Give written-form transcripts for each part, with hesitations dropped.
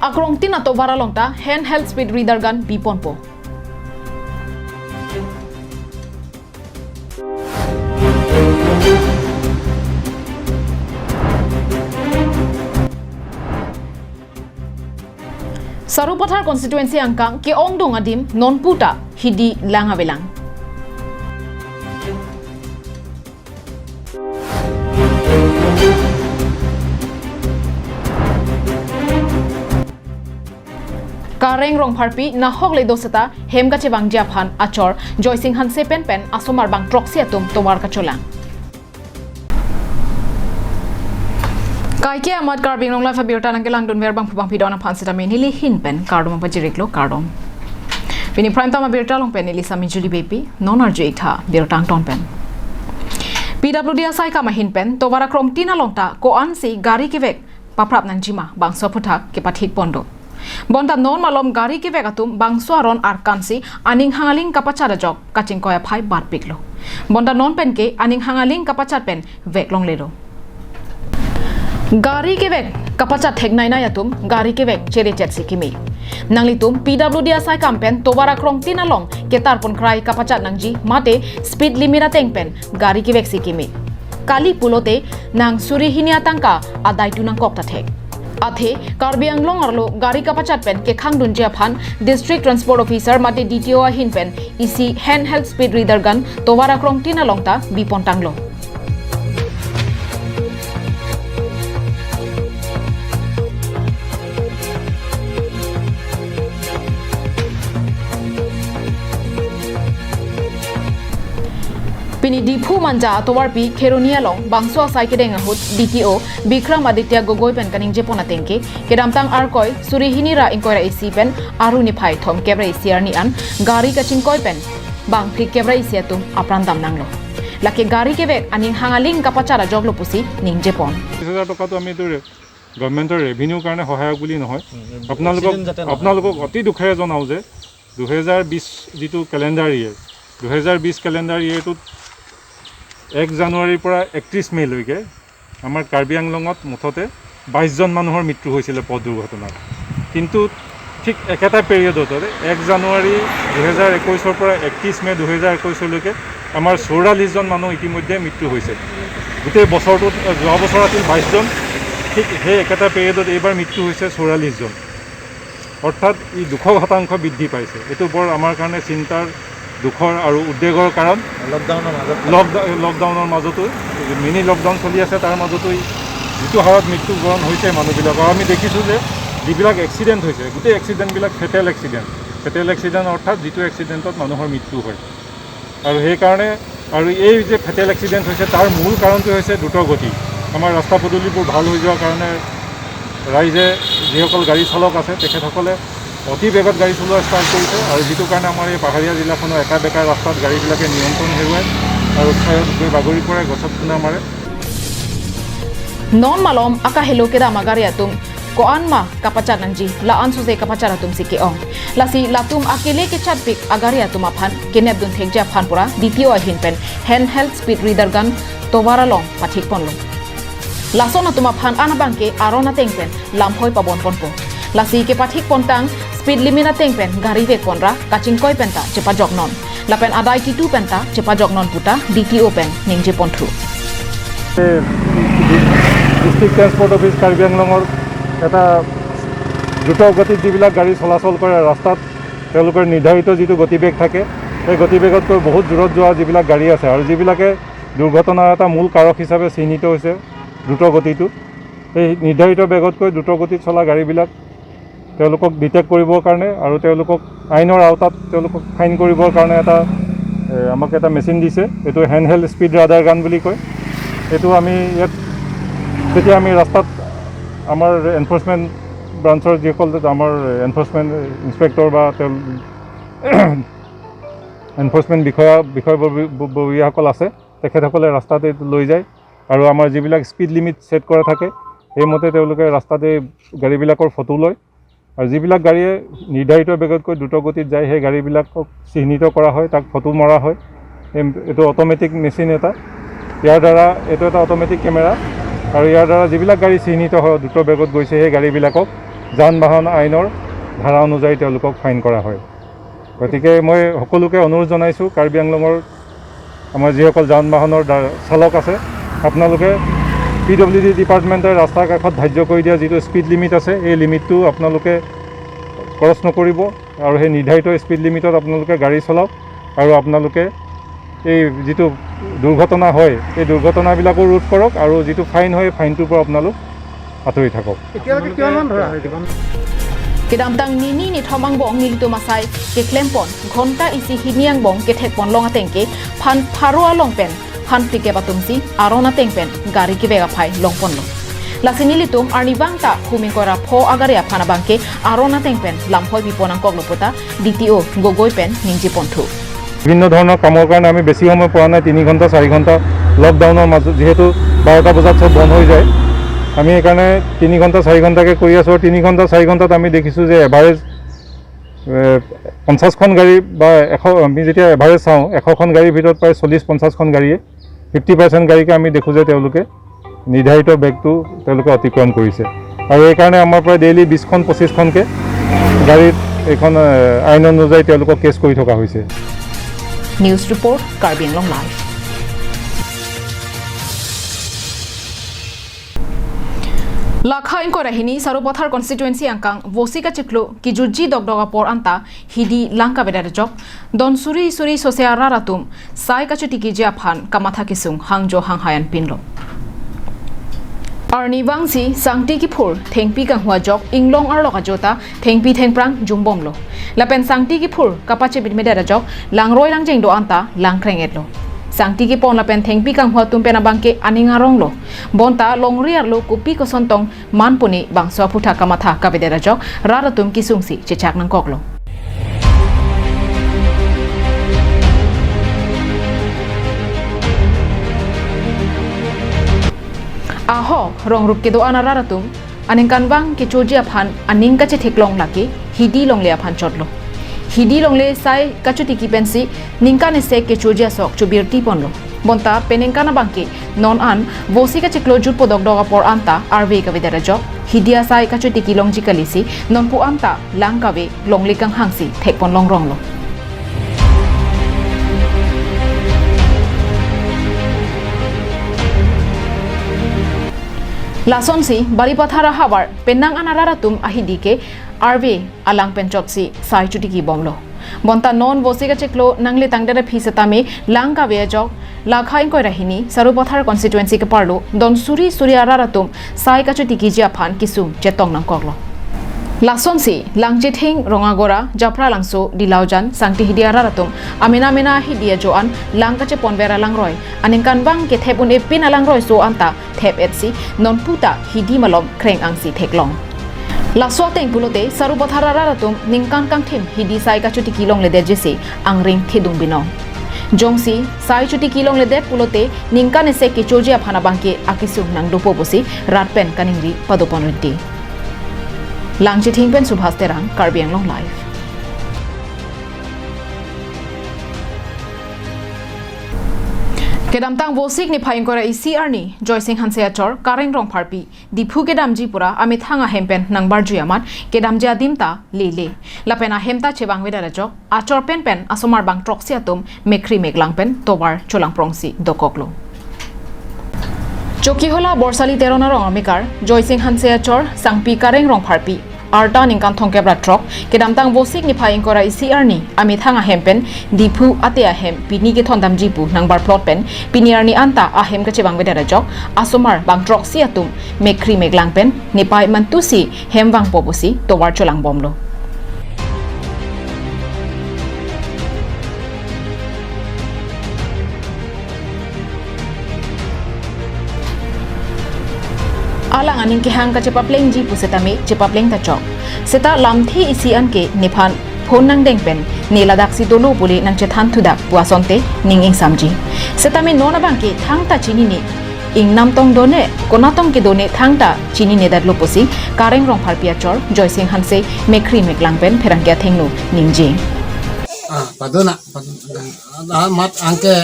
Akrong tina to varalongta handheld speed reader gun biponpo. Sarupathar constituency angkang ke ongdong adim non puta hidi langabelang. Kareng rong parpi na hogle dosata hemga chebang japhan achor Joy Singh Han sepen pen asomar bang troxy atum tomar kacholang. Kaike amat karbing rong life abirta nang kelang don verbang phubang pidona phansita menili hin pen kardom pajiriklo kardom. Pini prime time abirta long pen ili sami juli bepi non arje itha birtang ton pen. PWD asai kama hin pen towara krom tina longta ko ansi gari kivek paprap nang jima bang soputhak ke pathik pondo. Bonda non malom gari ke vegatum bangsuaron arkansi aning hangaling kapachara jok kaching koya phai bat piklo. Bonda non pen ke aning hangaling kapachat pen veklong lero. Gari ke vek kapachat thegnai na yatum gari ke vek chere chet sikimi. Nanglitum PWD asai kampen tobara krong tinalong ke tarpon krai kapachat nangji mate speed limit ateng pen gari ke vek sikimi. Kali pulote nang surihini atangka adai tu nang kokta thek. Athe Karbi Anglong arlo gari kapachat pen ke khangdun japhan district transport officer mate DTO ahin pen isi handheld speed reader gun towara krong tina longta bipontanglo. Pini Dipu Manja Towarpi Keronia Long Bangso Saikideng Hut DTO Bikram Aditya Gogoi pen kaning Jepona tenke kedamtang arkoi surihini ra inkoira isi pen aruni phai thom kebra isi arni an gari kaching koi pen bang phik kebra isi atum aprandam nanglo lake gari kebek aning hangaling kapachara joglo pusi ning Jepon 20000 টকা তো আমি তো গভৰ্নমেন্টৰ revenue কাৰণে সহায়ক বুলি নহয় আপোনালোকক অতি দুখেৰে জনাও যে 2020 যেটো ক্যালেন্ডাৰ ইয়েৰ 2020 ক্যালেন্ডাৰ ইয়েৰটোত 1 জানুৱাৰীৰ পৰা 31 মে লৈকে আমাৰ কাৰ্বি আংলঙত মুঠতে 22 জন মানুহৰ মৃত্যু হৈছিল পথ দুৰ্ঘটনাত কিন্তু ঠিক একেটা পিৰিয়ডত 1 জানুৱাৰী 2021 ৰ পৰা 31 মে 2021 লৈকে আমাৰ 44 জন মানুহ ইতিমধ্যে মৃত্যু হৈছে গোটেই বছৰটোত যোৱা বছৰ আছিল 22 জন ঠিক সেই একেটা পিৰিয়ডত এইবাৰ মৃত্যু হৈছে 44 জন অৰ্থাৎ ই 200% বৃদ্ধি পাইছে এটো বৰ আমাৰ কাৰণে চিন্তাৰ দুখৰ আৰু উদ্বেগৰ কাৰণ লকডাউনৰ মাজতো মিনি লকডাউন চলি আছে তাৰ মাজতো যিটো হাৰত মৃত্যুবৰণ হৈছে মানুহবিলাকৰ আমি দেখিছোঁ যে যিবিলাক এক্সিডেণ্ট হৈছে গোটেই এক্সিডেণ্টবিলাক ফেটেল এক্সিডেণ্ট অৰ্থাৎ যিটো এক্সিডেণ্টত মানুহৰ মৃত্যু হয় আৰু সেইকাৰণে আৰু এই যে ফেটেল এক্সিডেণ্ট হৈছে তাৰ মূল কাৰণটো হৈছে দ্ৰুতগতি আমাৰ ৰাস্তা পদূলিবোৰ ভাল হৈ যোৱাৰ কাৰণে ৰাইজে যিসকল গাড়ী চালক আছে তেখেতসকলে অতি বেগত গাড়ী চলোৱা ষ্টাৰ্ট কৰিছে আৰু যিটো কাৰণে আমাৰ এই পাহাৰীয়া জিলাখনৰ একা বেকা ৰাস্তাত গাড়ীবিলাকে নিয়ন্ত্ৰণ হেৰুৱায় আৰু ঠাইত গৈ বাগৰি পৰে গছত খুন্দা মাৰে non malom akahelo keda magariatum ko anma kapachat nangji la ansu se kapacharatum sike ong lasi latum akele ke chatpik agariatum aphan kenep dun thekja phan pura DTO ahin pen handheld speed reader gun towara long pathik ponlo lasona tuma phan anabangke arona tengpen lamhoi pabon ponpo lasi ke pathik pontang speed limit tengpen gari ve konra kaching koi penta chepa jognon lapen adai titu penta chepa jognon puta DTO pen ningje pontru district transport office Karbi আংলঙৰ এটা দ্ৰুত গতিত যিবিলাক গাড়ী চলাচল কৰে ৰাস্তাত তেওঁলোকৰ নিৰ্ধাৰিত যিটো গতিবেগ থাকে সেই গতিবেগতকৈ বহুত দূৰত যোৱা যিবিলাক গাড়ী আছে আৰু যিবিলাকে দুৰ্ঘটনাৰ এটা মূল কাৰক হিচাপে চিহ্নিত হৈছে দ্ৰুত গতিটো এই নিৰ্ধাৰিত বেগতকৈ দ্ৰুত গতিত চলা গাড়ীবিলাক তেওঁলোকক ডিটেক্ট কৰিবৰ কাৰণে আৰু তেওঁলোকক আইনৰ আওতাত তেওঁলোকক ফাইন কৰিবৰ কাৰণে এটা আমাক এটা মেচিন দিছে এইটো হেণ্ডহেল্ড স্পীড ৰাডাৰ গান বুলি কয় এইটো আমি ইয়াত যেতিয়া আমি ৰাস্তাত আমাৰ এনফোৰ্সমেণ্ট ব্ৰাঞ্চৰ যিসকল আমাৰ এনফোৰ্সমেণ্ট ইনস্পেক্টৰ বা এনফোৰ্সমেণ্ট বিষয়ববীয়াসকল আছে তেখেতসকলে ৰাস্তাতে লৈ যায় আৰু আমাৰ যিবিলাক স্পীড লিমিট সেট কৰা থাকে সেইমতে তেওঁলোকে ৰাস্তাতে গাড়ীবিলাকৰ ফটো লয় আৰু যিবিলাক গাড়ীয়ে নিৰ্ধাৰিত বেগতকৈ দ্ৰুত গতিত যায় সেই গাড়ীবিলাকক চিহ্নিত কৰা হয় তাক ফটো মৰা হয় এইটো অটোমেটিক মেচিন এটা ইয়াৰ দ্বাৰা এইটো এটা অটোমেটিক কেমেৰা আৰু ইয়াৰ দ্বাৰা যিবিলাক গাড়ী চিহ্নিত হয় দ্ৰুত বেগত গৈছে সেই গাড়ীবিলাকক যান বাহন আইনৰ ধাৰা অনুযায়ী তেওঁলোকক ফাইন কৰা হয় গতিকে মই সকলোকে অনুৰোধ জনাইছোঁ কাৰ্বি আংলঙৰ আমাৰ যিসকল যান বাহনৰ চালক আছে আপোনালোকে PWD ডিপাৰ্টমেণ্টে ৰাস্তাৰ কাষত ধাৰ্য কৰি দিয়া যিটো স্পীড লিমিট আছে এই লিমিটটো আপোনালোকে ক্ৰছ নকৰিব আৰু সেই নিৰ্ধাৰিত স্পীড লিমিটত আপোনালোকে গাড়ী চলাওক আৰু আপোনালোকে এই যিটো দুৰ্ঘটনা হয় এই দুৰ্ঘটনাবিলাকো ৰোধ কৰক আৰু যিটো ফাইন হয় ফাইনটোৰ পৰা আপোনালোক আঁতৰি থাকক Kedamtang nini ni thomang bong ni tu masai ke klempon ghonta isi hiniang bong ke thekpon longa tengke phan pharua longpen phan tike batumsi arona tengpen gari ki bega phai longpon lo lasini litum arni bangta humin kora pho agaria phana bangke arona tengpen lamphoi biponang koglopota DTO gogoi pen ningji ponthu বিভিন্ন ধৰণৰ কামৰ কাৰণে আমি বেছি সময় পোৱা নাই 3 ঘণ্টা 4 ঘণ্টা লকডাউনৰ মাজত যেহেতু 12টা বজাত সব বন্ধ হৈ যায় আমি এখানে 3 ঘণ্টা 4 ঘণ্টাকে কৰি আছো 3 ঘণ্টা 4 ঘণ্টাত আমি দেখিছো যে এভাৰেজ 50খন গাড়ী বা 100 আমি যেতিয়া এভাৰেজ চাওঁ 100খন গাড়ীৰ ভিতৰত প্ৰায় 40-50খন গাড়ীয়ে 50% গাড়ীকে আমি দেখো যে তেওঁলোকে নিৰ্ধাৰিত বেগটো তেওঁলোকে অতিক্ৰম কৰিছে আৰু এই কাৰণে আমাৰ প্ৰায় ডেইলি 20খন 25খনকে গাড়ীত এখন আইন অনুযায়ী তেওঁলোকক কেছ কৰি থকা হৈছে news report Karbi Anglong live Lakha ingko rahini sarupathar constituency angkang vosika chiklo ki jujji dogdoga por anta hidi langka bedar jok don suri sosia raratum sai kachuti ki japhan kamatha kisung hangjo hanghayan pinlo arni wangsi sangti ki phur thengpi kang hua jok inglong ar loka jota thengpi thengprang jungbomlo lapen sangti ki phur kapache bidmedar jok langroi langjeng do anta langkreng etlo Sangti ki pon lapen thengpi kang hua tumpena bangke aningarong lo bonta longriar lo kupi ko sontong manpuni bangso phutha kamatha kabedera jok raratum ki sungsi chechak nang koklo aho rongruk ke do ana raratum aningkan bang ke chojia phan aning ka che theklong laki hidi longle phan chotlo Hidi longle sai kachuti ki pensi ningkane se ke chojia sok chubirti ponlo bonta penengkana bangke non an vosika chiklo jut podok doga por anta RV ka vidara jok hidia sai kachuti ki longji kalisi non pu anta langkawe longli kang hangsi thekpon longrong lo Lasonsi balipathara habar penang anararatum ahidike RV alang penchotsi sai chutiki bomlo bonta non vosika cheklo nangle tangdara phisatame langka vejok lakhain koi rahini sarupathar constituency ke parlo don suri araratum sai ka chutiki japhan kisum chetong nang koklo Lasonsi langjething rongagora japra langso dilaujan sangti hidia raratum amina mena hidia joan langkache ponvera langroi aningkan bang ke thepun e pin alangroi so anta thep etsi non puta hidi malom kreng angsi theklong Laswa teng pulote sarupathara raratum ningkan kang thim hidi sai ka chuti kilong le dejese angring thedung binong Jongsi sai chuti kilong le de pulote ningkan ese ke chojia phana bangke akisu nang dopo bosi ratpen kaningri padoponriti Langchi Thingpen Subhas Terang, Karbi Anglong Live. Kedamtang vosik ni phaing kora ICR ni Joy Singh Hansea Chor Kareng Rong Pharpi Diphu Kedamji pura amit hanga hempen nang barju amat Kedamja dimta lele lapena hemta chebang wedara jok achor pen pen asomar bang troksi atum mekri meglangpen tobar cholang prongsi dokoklo Chokihula Borsali Terona Rong Amikar, Joy Singh Hansea Chor, Sangpi Kareng Rong Pharpi, Arta Ningkan Thongkebra Trok, Kedamtang Vosik ni phaing kora ICR ni, Amit Hanga Hempen, Diphu Atea Hem, Pini ke Thondam Jipu, Nangbar Plot Pen, Piniar ni Anta Ahem Kachebang Vedara Jok, Asomar Bang Trok Siatum, Mekri Meglang Pen, Nipai Mantusi, Hemwang Pobosi, Towar Cholang Bomlo. Alang aning ke hang ka cepapleng ji pusetame cepapleng ta chok seta lamthi isian ke nephan phone nang dengpen neladak si dolo bole nang chethan thudak puasonte ninging samji setame nona bangke thangta chini ni ing nam tong done konatong ke done thangta chini ne dadlo posi Kareng Rong Pharpia Chor Joy Singh Hanse mekri meklangpen pherangkia thengnu ningji padona mat angke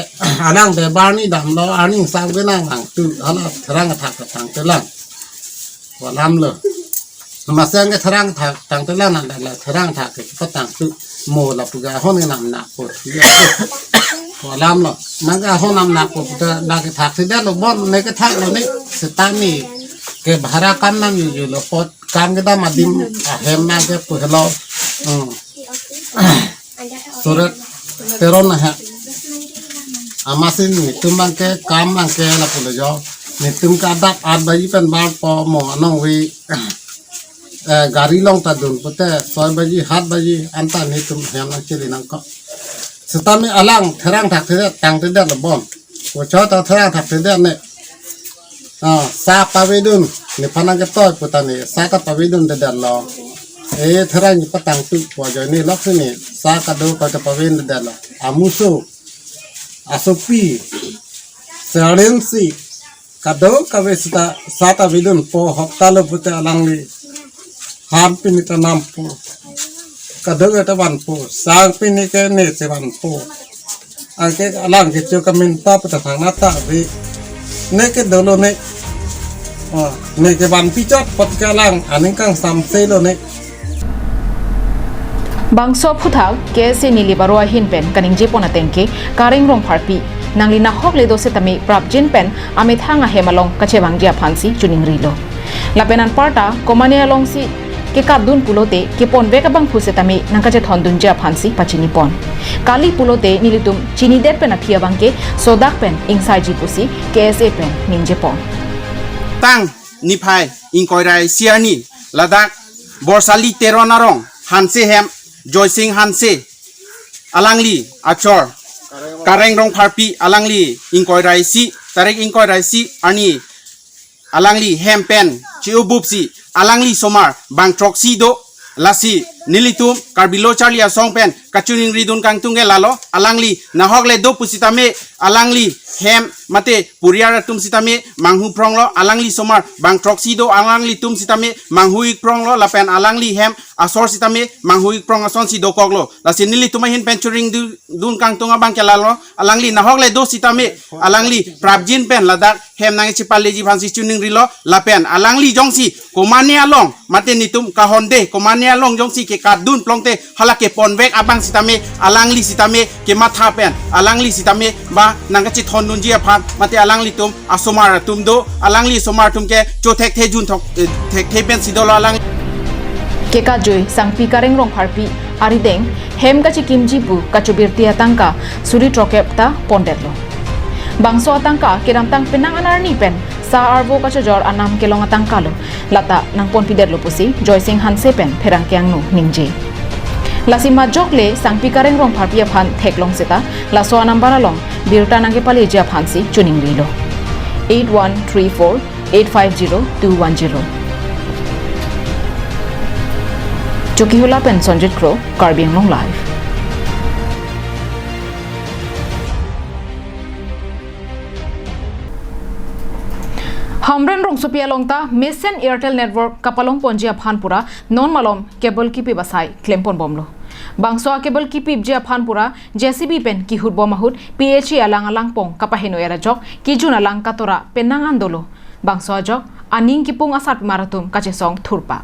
alang de barni dam lo aning sam ke nang tu hala therang thak thang telang walam lo มาเสียงก็ทางถักต่างตัวนั่นแหละทางถักก็ต่างตัวโมละปุกาห้องนำหนักปวดพอลำหรอกมันก็ห้องนำหนักปวดแต่บางถักที่ได้เราบ่นในก็ถักเราเนี่ยสตามีเก็บหารากันนั่งอยู่เราปวดการก็ได้มาดิมเห็นมาก็ปวดเราสุดเตรอนนะฮะอามาสินี่ตุ้มบางแกกามบางแกละปุเลยจ่อนี่ตุ้มกาดับอาบายเป็นบางปอหมอน้องวีगाड़ी लोग ता दून पता है 6 बजे 7 बजे अंता नहीं तुम हम ना चली ना को सता में अलग थरांग थाक थे तांग थे द बम वो चौ ता थरांग थाक थे ने सा पावेदुन ने फना के तो पता नहीं सा का पावेदुन द लो थरांग नि पतांग तु पो जो ni lok ni sa ka do ka pawen the low amuso asopi serensi kado kawe sa ta vidun po hoktalo pute alangli ham pini ta nampu kadang eta wanpu sang pini ke ne se wanpu ake alang ke cho kaminta pata nata bi ne ke dolo ne ne ke wan pichot pot ke alang aning kang samse lo ne bangso phuthak ke se nili barwa hin pen kaning je pona tengke karing rong pharpi nangli na hok le do se tami prap jin pen ame thanga hemalong kache bangja phansi chuning rilo lapenan parta komane along si ke kadun pulote ke pon beka bang phuse tami nangkaje thondun ja phansi pachini pon kali pulote nilitum chini der pen athia bangke sodak pen insai ji pusi ksa pen ningje pon tang niphai ingkoirai siani ladak borsali teronarong hanse hem joysing hanse alangli achor kareng rong pharpi alangli ingkoirai si tarek ingkoirai si ani alangli hempen chiubupsi alangli somar bang troksi do lasi nilitum karbilo charlia songpen kachuning ridun kang tungge lalo alangli nahogle do pusitame alangli hem mate puriara tum sitame manghu pronglo alangli somar bang troksi do alangli tum sitame manghuik pronglo lapen alangli hem asor sitame manghuik prong ason si do koglo lasi nilitum hin penchuring dun kang tunga bang kelalo alangli nahogle do sitame alangli prabjin pen ladak hem nang chipaleji phansi chuning rilo lapen alangli jongsi komane along mate nitum kahonde komane along jongsi ke kadun plongte halake ponvek abang sitame alangli sitame ke matha pen alangli sitame ba nangachi thondun jia phat mate alangli tum asomar tum do alangli somar tum ke chothek the jun thok thek the pen sidolo alang ke ka joy sangpi kareng rong pharpi arideng hem kachi kimji bu kachubirti atangka suri trokep ta pondetlo bangso atangka kiram tang penang anarni pen sa arbo kacha jor anam kelong atangka lo lata nang pon piderlo pusi joy sing hanse pen pherang kyang nu ningje lasima jokle sangpi kareng rong pharpia phan theklong seta laso anam baralong birta nange pale ja phansi chuning rilo 8134850210 Chuki hula pen sonjit kro karbing long live Hamren rong supia longta Mesen Airtel Network kapalong ponjia phanpura non malom cable kipi basai klempon bomlo bangso cable kipi jia phanpura JCB pen ki hutbo mahut PHE alang alang pong kapaheno era jok ki juna lang katora penang andolo bangso jok aning kipung asat maratum kachesong thurpa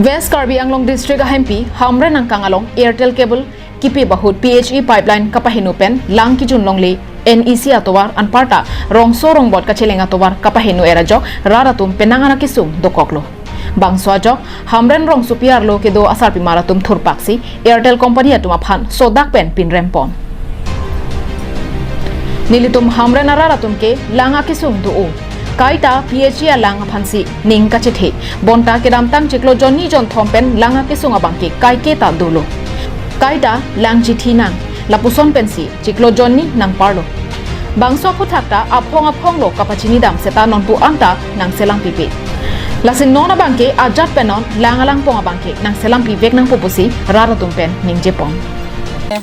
West Karbi Anglong District MP Hamren angkang along Airtel cable kipi bahut PHE pipeline kapaheno pen lang ki jun longle NEC atowar anparta rongso rongbot kacheling atowar kapahenu era jok raratum penangana kisum dokoklo bangso jok hamren rong supiar lo ke do asar pi maratum thurpaksi Airtel company atuma phan sodak pen pin rempon nilitum hamren raratum ke langa kisum do o kaita PHE langa phansi ning kachethe bonta kedam tang chiklo jonni jon thompen langa kisunga bangke kaike ta dolo kaita lang chithina lapuson pensi chiklo jonni nang parlo bangso phuthakta aphong lo kapachini dam seta nonpu anta nang selang pipi lasin nona bangke ajat penon langalang ponga bangke nang selang pivek nang popusi raratum pen ningje pong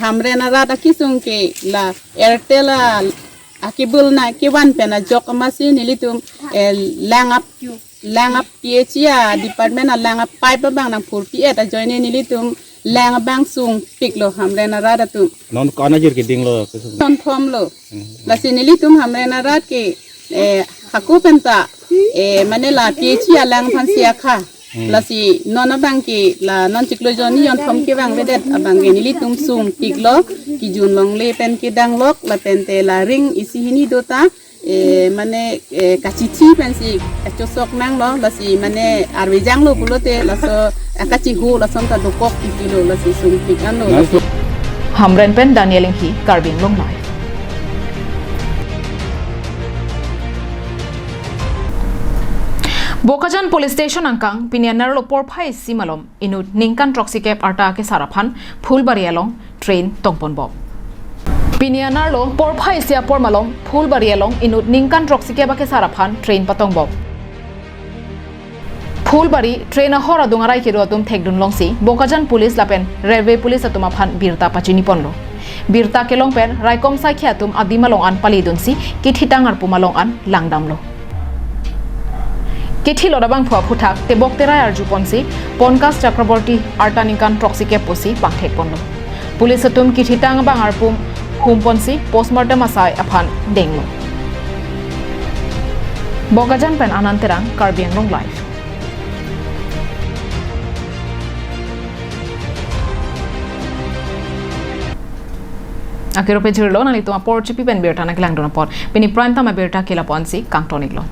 hamre na rata kisung ke la Airtel akibul na kiwan pena jok masi nilitum langap PHE department langap pipe bang nang purpi eta join nilitum lang bang sung piklo hamre na rada tu non kana jir ke dinglo ton thom lo la sinili tum hamre na rat ke haku penta mane la PhD alang phan sia kha la si non abang ki la non chiklo joni yon thom ki bang vedet abang ge nili tum sum tiklo ki jun long le pen ki dang lok la pen te la ring isi hini dota mane kachichi pen si kachosok nang lo la si mane arwejang lo pulote la so akachi hu la son ta dokok ikilo la si sum tik ano la so Hamren pen Daniel Hi Karbin Long Life. Bokajan Police Station angkang pinianar lo porphai simalom inut ningkan troxicap arta ke saraphan Phulbari along train tongpon bob. Pinianar lo porphai sia pormalom Phulbari along inut ningkan troxicap ke saraphan train patong bob. Phulbari train a hora dungarai kiro atum thekdun longsi Bokajan Police lapen Railway Police atuma phan birta pachini ponlo. Birta kelong pen raikom sai khiatum adimalong an palidunsi kithitangar pumalong an langdamlo. Kithi lodabang phua phuthak tebok terai arju ponsi Ponkas Chakraborty artaninkan proxike posi pangthek ponlo Police atum kithitang bang arpum hum ponsi postmortem asai aphan denglo Bokajan pen ananterang Karbiang Long Life Akiro pe jirlo nali tuma por chipi pen berta na klang dona por pini prime tama berta kila ponsi kangtoniklo